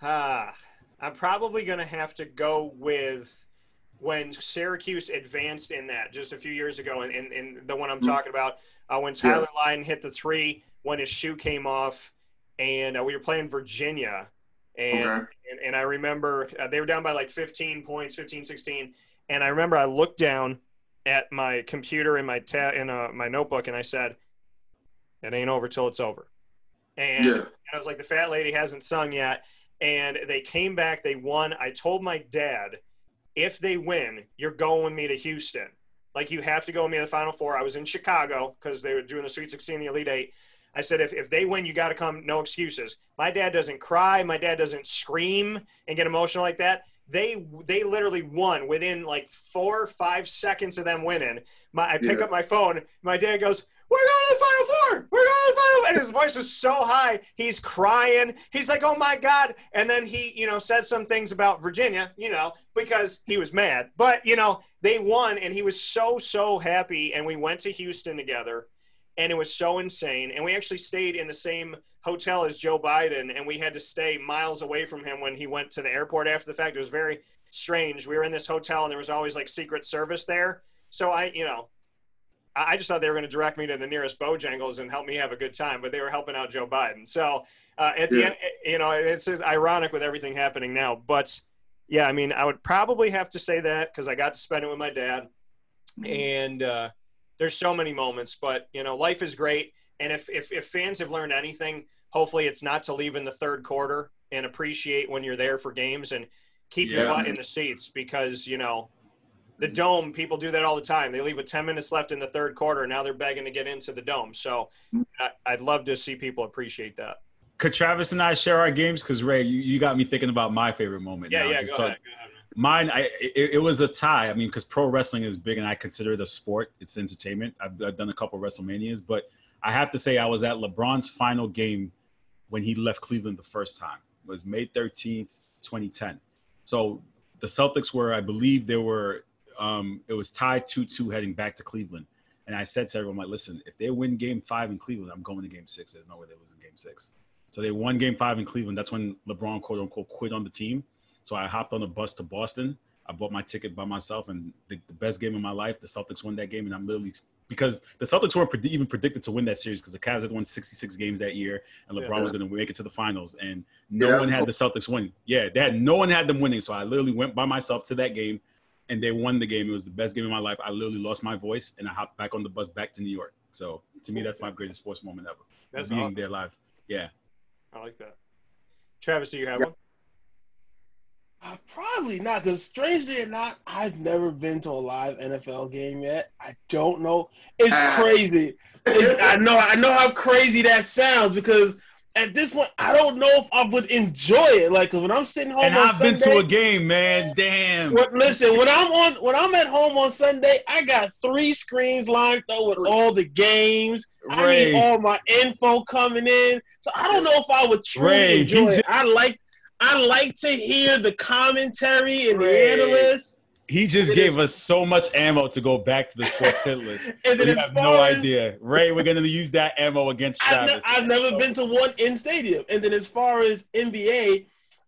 I'm probably going to have to go with when Syracuse advanced in that just a few years ago, and the one I'm talking about, when Tyler Lydon hit the three when his shoe came off, and we were playing Virginia, and I remember they were down by like 15 points, 15, 16, and I remember I looked down at my computer in my my notebook, and I said, "It ain't over till it's over." And I was like, the fat lady hasn't sung yet, and they came back, they won. I told my dad, if they win, you're going with me to Houston. Like, you have to go with me to the Final Four. I was in Chicago because they were doing the Sweet 16, the Elite Eight. I said, if they win, you got to come, no excuses. My dad doesn't cry. My dad doesn't scream and get emotional like that. They literally won within like 4 or 5 seconds of them winning. I pick up my phone. My dad goes, "We're going to the Final Four. We're going to the Final Four." And his voice was so high. He's crying. He's like, "Oh, my God." And then he, said some things about Virginia, because he was mad. But, they won, and he was so, so happy. And we went to Houston together, and it was so insane. And we actually stayed in the same hotel as Joe Biden, and we had to stay miles away from him when he went to the airport after the fact. It was very strange. We were in this hotel, and there was always, like, Secret Service there. So I just thought they were going to direct me to the nearest Bojangles and help me have a good time, but they were helping out Joe Biden. So at the end, it's ironic with everything happening now. But, yeah, I mean, I would probably have to say that because I got to spend it with my dad. And there's so many moments. But, life is great. And if fans have learned anything, hopefully it's not to leave in the third quarter and appreciate when you're there for games and keep your butt in the seats because, you know, the Dome, people do that all the time. They leave with 10 minutes left in the third quarter, and now they're begging to get into the Dome. So I'd love to see people appreciate that. Could Travis and I share our games? Because, Ray, you got me thinking about my favorite moment. Yeah, now. yeah, go ahead. Mine, it was a tie. I mean, because pro wrestling is big, and I consider it a sport. It's entertainment. I've done a couple of WrestleManias, but I have to say I was at LeBron's final game when he left Cleveland the first time. It was May 13th, 2010. So the Celtics were, I believe they were, it was tied 2-2 heading back to Cleveland. And I said to everyone, like, listen, if they win Game 5 in Cleveland, I'm going to Game 6. There's no way they lose in Game 6. So they won Game 5 in Cleveland. That's when LeBron, quote unquote, quit on the team. So I hopped on a bus to Boston. I bought my ticket by myself, and the best game of my life, the Celtics won that game. And I'm literally – because the Celtics weren't even predicted to win that series because the Cavs had won 66 games that year, and LeBron was going to make it to the finals. And no one had the Celtics winning. Yeah, no one had them winning. So I literally went by myself to that game, and they won the game. It was the best game of my life. I literally lost my voice, and I hopped back on the bus back to New York. So to me, that's my greatest sports moment ever. That's being awesome. there live. Yeah. I like that. Travis, do you have one? Probably not, because strangely or not, I've never been to a live NFL game yet. I don't know. It's crazy. I know how crazy that sounds, because at this point, I don't know if I would enjoy it. Like, because when I'm sitting home and on I've Sunday, been to a game, man. Damn. Listen, when I'm at home on Sunday, I got 3 screens lined up with all the games. I need all my info coming in. So I don't know if I would truly enjoy it. I like to hear the commentary and the analysts. He just gave us so much ammo to go back to the sports hit list. And then you have no idea. Ray, we're going to use that ammo against Travis. I've never been to one in stadium. And then as far as NBA,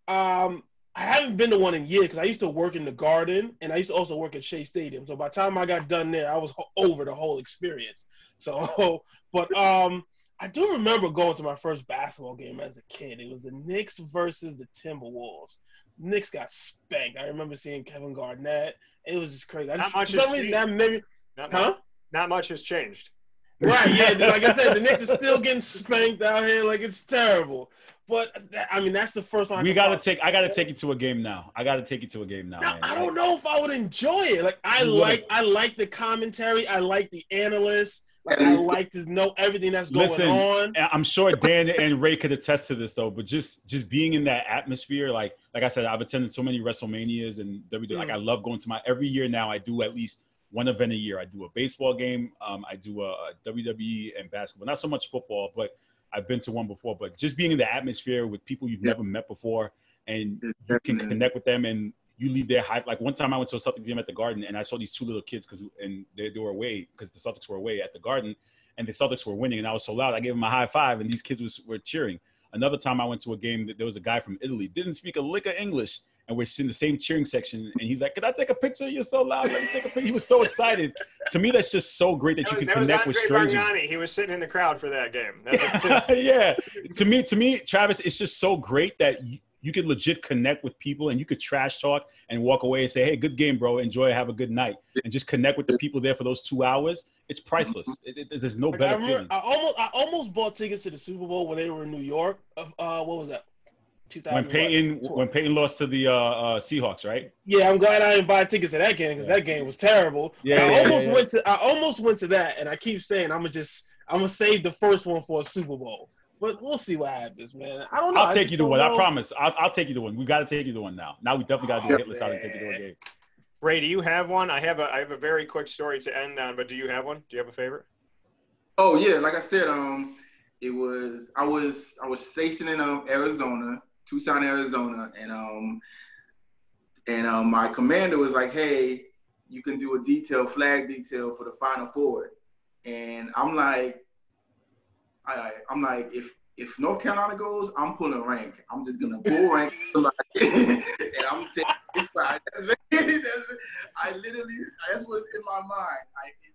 I haven't been to one in years because I used to work in the Garden, and I used to also work at Shea Stadium. So by the time I got done there, I was over the whole experience. So, but I do remember going to my first basketball game as a kid. It was the Knicks versus the Timberwolves. Knicks got spanked. I remember seeing Kevin Garnett. It was just crazy. Not much has changed. Right, yeah. Like I said, the Knicks is still getting spanked out here. Like, it's terrible. But, I mean, that's the first one. I got to take you to a game now. I don't know if I would enjoy it. Like, I like the commentary. I like the analysts. Like, I like to know everything that's going on. I'm sure Dan and Ray could attest to this, though. But just being in that atmosphere, like I said, I've attended so many WrestleManias and WWE. Like, I love going to every year now. I do at least one event a year. I do a baseball game. I do a WWE and basketball. Not so much football, but I've been to one before. But just being in the atmosphere with people you've never met before, and you can connect with them, and you leave there hype. Like, one time I went to a Celtics game at the Garden, and I saw these 2 little kids and they were away because the Celtics were away at the Garden, and the Celtics were winning, and I was so loud. I gave them a high five, and these kids were cheering. Another time I went to a game that there was a guy from Italy, didn't speak a lick of English, and we're in the same cheering section, and he's like, "Can I take a picture? You're so loud. Let me take a picture." He was so excited. To me, that's just so great that you can connect with strangers. Bargnani. He was sitting in the crowd for that game. Yeah. To me, Travis, it's just so great that you could legit connect with people, and you could trash talk and walk away and say, "Hey, good game, bro. Enjoy it. Have a good night." And just connect with the people there for those 2 hours. It's priceless. There's no better feeling. I almost bought tickets to the Super Bowl when they were in New York. What was that? 2000. When Peyton lost to the Seahawks, right? Yeah, I'm glad I didn't buy tickets to that game because that game was terrible. I almost went to that, and I keep saying I'm gonna save the first one for a Super Bowl. But we'll see what happens, man. I don't know. I'll take you to one. I promise. I'll take you to one. We got to take you to one now. Now we definitely got to do a hit list out and take you to a game. Ray, do you have one? I have a very quick story to end on, but do you have one? Do you have a favorite? Oh yeah, like I said, I was stationed in Arizona, Tucson, Arizona, and my commander was like, "Hey, you can do a flag detail for the Final Four," and I'm like, if North Carolina goes, I'm pulling rank. I'm just gonna pull rank, and I'm taking this side. That's what's in my mind.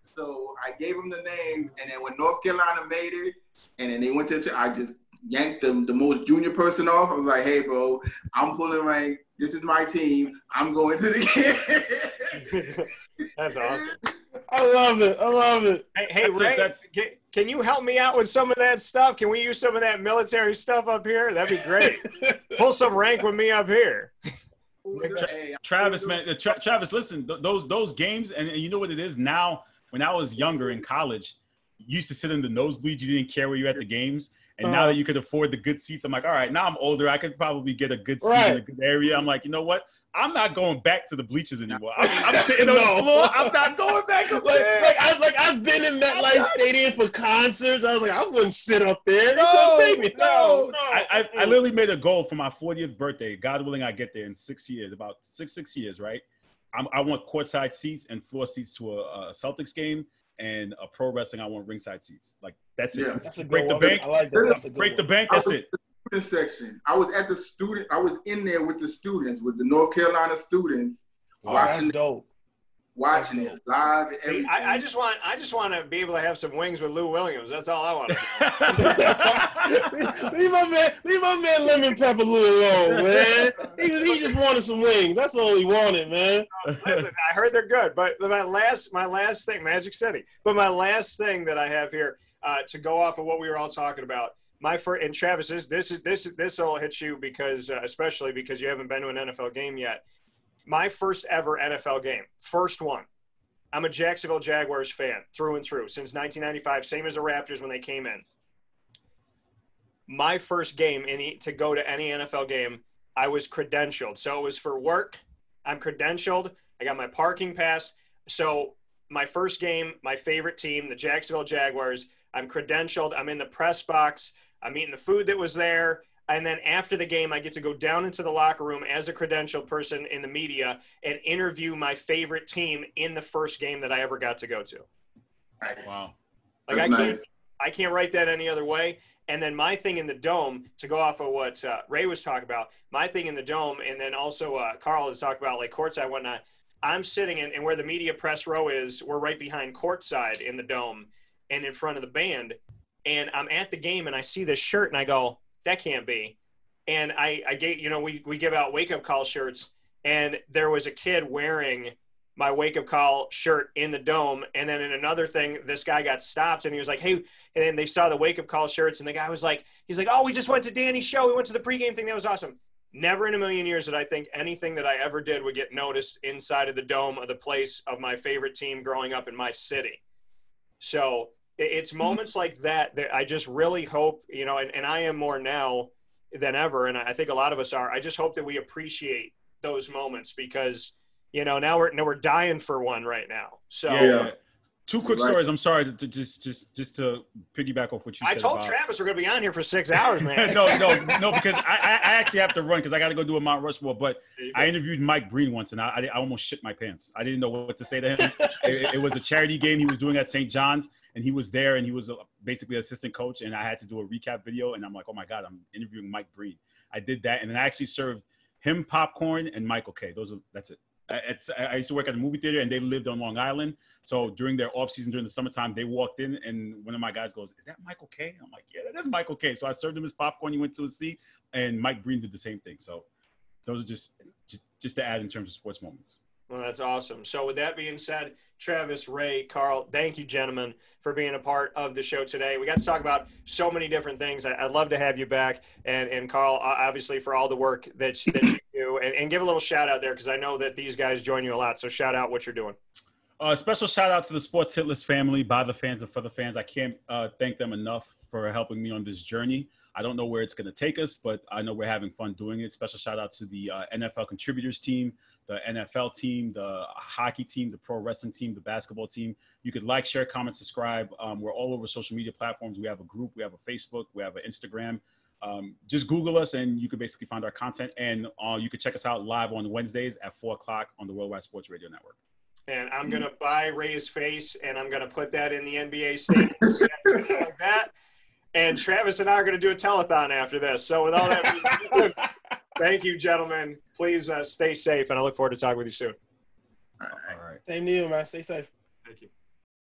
So I gave them the names, and then when North Carolina made it, and then they went to, I just yanked the most junior person off. I was like, "Hey, bro, I'm pulling rank. This is my team. I'm going to the game." That's awesome. I love it. I love it. Hey Ray, can you help me out with some of that stuff? Can we use some of that military stuff up here? That'd be great. Pull some rank with me up here. Travis, man, Travis, listen, those games, and you know what it is now. When I was younger in college, you used to sit in the nosebleeds. You didn't care where you're at the games. And now that you could afford the good seats, I'm like, all right, now I'm older. I could probably get a good seat in a good area. I'm like, you know what? I'm not going back to the bleachers anymore. I'm sitting on the floor. I'm not going back up there. I've been in MetLife Stadium for concerts. I was like, I wouldn't sit up there. No. I literally made a goal for my 40th birthday. God willing, I get there in 6 years, about six years, right? I want courtside seats and floor seats to a Celtics game. And a pro wrestling, I want ringside seats. Like, that's it. That's a break good the one. bank. I like that. That's a good break the one. bank. That's it. Student section. I was at the student. I was in there with the students, with the North Carolina students, watching it live. And everything. I just want to be able to have some wings with Lou Williams. That's all I want to do. leave my man Lemon Pepper Lou alone, man. He just wanted some wings. That's all he wanted, man. Listen, I heard they're good, but my last thing, Magic City. But my last thing that I have here to go off of what we were all talking about. And Travis, this will hit you because especially because you haven't been to an NFL game yet. My first ever NFL game, first one. I'm a Jacksonville Jaguars fan through and through since 1995, same as the Raptors when they came in. My first game to go to any NFL game, I was credentialed. So it was for work. I'm credentialed. I got my parking pass. So my first game, my favorite team, the Jacksonville Jaguars, I'm credentialed. I'm in the press box. I'm eating the food that was there. And then after the game, I get to go down into the locker room as a credentialed person in the media and interview my favorite team in the first game that I ever got to go to. Nice. Wow. Like I can't write that any other way. And then my thing in the dome, to go off of what Ray was talking about, my thing in the dome, and then also Carl has talked about like courtside and whatnot. I'm sitting in, and where the media press row is, we're right behind courtside in the dome and in front of the band. And I'm at the game and I see this shirt and I go, that can't be. And I gave, we give out wake up call shirts, and there was a kid wearing my wake up call shirt in the dome. And then in another thing, this guy got stopped and he was like, hey, and then they saw the wake up call shirts and the guy was like, he's like, oh, we just went to Danny's show. We went to the pregame thing. That was awesome. Never in a million years did I think anything that I ever did would get noticed inside of the dome of the place of my favorite team growing up in my city. So it's moments like that I just really hope, and I am more now than ever, and I think a lot of us are. I just hope that we appreciate those moments because, now we're dying for one right now. So yeah. Two quick stories. I'm sorry to just to piggyback off what you said. I told Travis we're going to be on here for 6 hours, man. no, because I actually have to run because I got to go do a Mount Rushmore. But I interviewed Mike Breen once, and I almost shit my pants. I didn't know what to say to him. It was a charity game he was doing at St. John's, and he was there, and he was basically assistant coach, and I had to do a recap video, and I'm like, oh, my God, I'm interviewing Mike Breen. I did that, and then I actually served him popcorn and Michael K. That's it. I used to work at a movie theater, and they lived on Long Island. So during their off season, during the summertime, they walked in, and one of my guys goes, "Is that Michael K?" I'm like, "Yeah, that's Michael K." So I served him his popcorn. He went to his seat, and Mike Breen did the same thing. So those are just to add in terms of sports moments. Well, that's awesome. So with that being said, Travis, Ray, Carl, thank you, gentlemen, for being a part of the show today. We got to talk about so many different things. I'd love to have you back. And Carl, obviously, for all the work that you do. And give a little shout out there because I know that these guys join you a lot. So shout out what you're doing. Special shout out to the Sports Hit List family, by the fans and for the fans. I can't thank them enough for helping me on this journey. I don't know where it's going to take us, but I know we're having fun doing it. Special shout out to the NFL contributors team, the NFL team, the hockey team, the pro wrestling team, the basketball team. You could like, share, comment, subscribe. We're all over social media platforms. We have a group, we have a Facebook, we have an Instagram. Just Google us and you can basically find our content. And you can check us out live on Wednesdays at 4:00 on the Worldwide Sports Radio Network. And I'm going to buy Ray's face and I'm going to put that in the NBA stadium like that. And Travis and I are going to do a telethon after this. So with all that, thank you, gentlemen. Please stay safe, and I look forward to talking with you soon. All right. Same to you, man. Stay safe. Thank you.